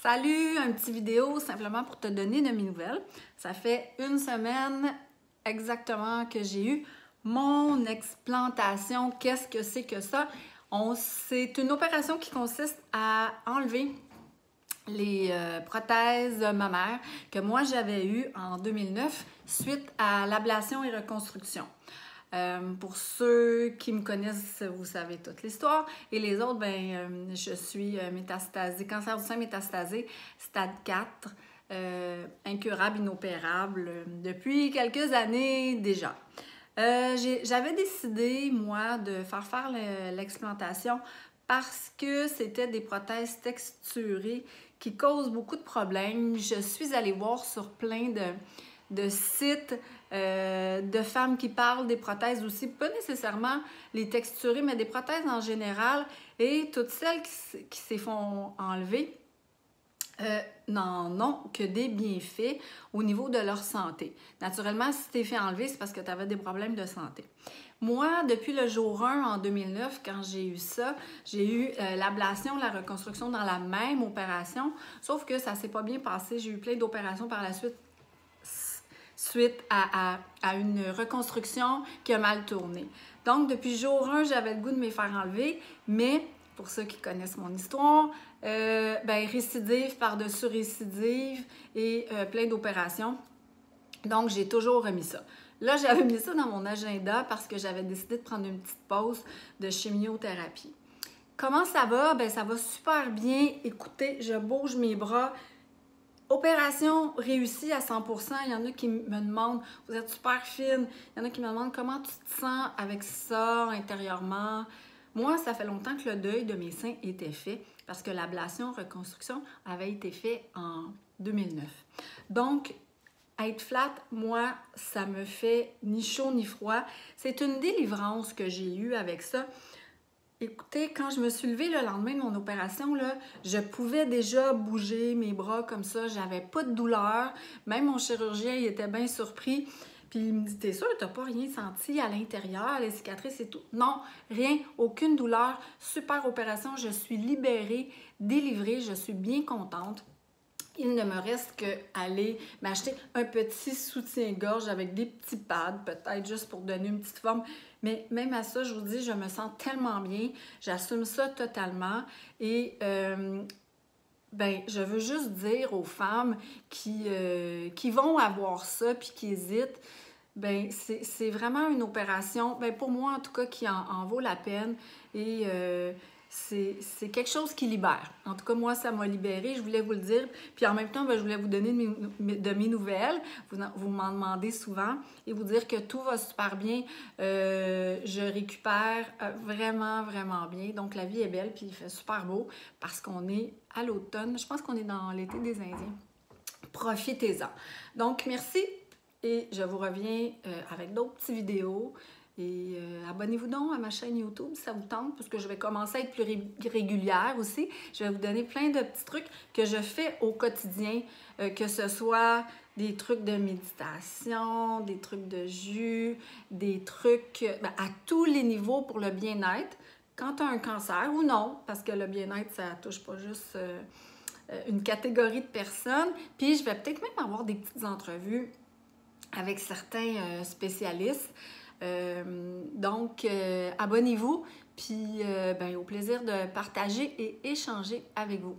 Salut, un petit vidéo simplement pour te donner de mes nouvelles. Ça fait une semaine exactement que j'ai eu mon explantation. Qu'est-ce que c'est que ça? C'est une opération qui consiste à enlever les prothèses mammaires que moi j'avais eues en 2009 suite à l'ablation et reconstruction. Pour ceux qui me connaissent, vous savez toute l'histoire. Et les autres, je suis métastasée, cancer du sein métastasé, stade 4, incurable, inopérable, depuis quelques années déjà. J'avais décidé, moi, de faire l'explantation parce que c'était des prothèses texturées qui causent beaucoup de problèmes. Je suis allée voir sur plein de sites de femmes qui parlent des prothèses aussi, pas nécessairement les texturées, mais des prothèses en général. Et toutes celles qui s'y font enlever n'en ont que des bienfaits au niveau de leur santé. Naturellement, si tu t'es fait enlever, c'est parce que tu avais des problèmes de santé. Moi, depuis le jour 1 en 2009, quand j'ai eu ça, j'ai eu l'ablation, la reconstruction dans la même opération, sauf que ça s'est pas bien passé. J'ai eu plein d'opérations par la suite à une reconstruction qui a mal tourné. Donc, depuis jour 1, j'avais le goût de me faire enlever, mais pour ceux qui connaissent mon histoire, récidive par-dessus récidive et plein d'opérations. Donc, j'ai toujours remis ça. Là, j'avais mis ça dans mon agenda parce que j'avais décidé de prendre une petite pause de chimiothérapie. Comment ça va? Bien, ça va super bien. Écoutez, je bouge mes bras. Opération réussie à 100%. Il y en a qui me demandent, vous êtes super fine. Il y en a qui me demandent comment tu te sens avec ça intérieurement. Moi, ça fait longtemps que le deuil de mes seins était fait parce que l'ablation, reconstruction avait été fait en 2009. Donc, être flat, moi, ça me fait ni chaud ni froid. C'est une délivrance que j'ai eue avec ça. Écoutez, quand je me suis levée le lendemain de mon opération, là, je pouvais déjà bouger mes bras comme ça. J'avais pas de douleur. Même mon chirurgien, il était bien surpris. Puis il me dit, t'es sûre, t'as pas rien senti à l'intérieur, les cicatrices et tout? Non, rien, aucune douleur. Super opération, je suis libérée, délivrée, je suis bien contente. Il ne me reste qu'à aller m'acheter un petit soutien-gorge avec des petits pads, peut-être juste pour donner une petite forme. Mais même à ça, je vous dis, je me sens tellement bien. J'assume ça totalement. Et je veux juste dire aux femmes qui vont avoir ça puis qui hésitent, c'est vraiment une opération, pour moi en tout cas, qui en vaut la peine. Et c'est quelque chose qui libère. En tout cas, moi, ça m'a libérée, je voulais vous le dire. Puis en même temps, je voulais vous donner de mes nouvelles. Vous m'en demandez souvent et vous dire que tout va super bien. Je récupère vraiment, vraiment bien. Donc, la vie est belle puis il fait super beau parce qu'on est à l'automne. Je pense qu'on est dans l'été des Indiens. Profitez-en. Donc, merci et je vous reviens avec d'autres petites vidéos. Et abonnez-vous donc à ma chaîne YouTube si ça vous tente, parce que je vais commencer à être plus régulière aussi. Je vais vous donner plein de petits trucs que je fais au quotidien, que ce soit des trucs de méditation, des trucs de jus, des trucs à tous les niveaux pour le bien-être. Quand tu as un cancer ou non, parce que le bien-être, ça touche pas juste une catégorie de personnes. Puis je vais peut-être même avoir des petites entrevues avec certains spécialistes. Donc, abonnez-vous, puis au plaisir de partager et échanger avec vous.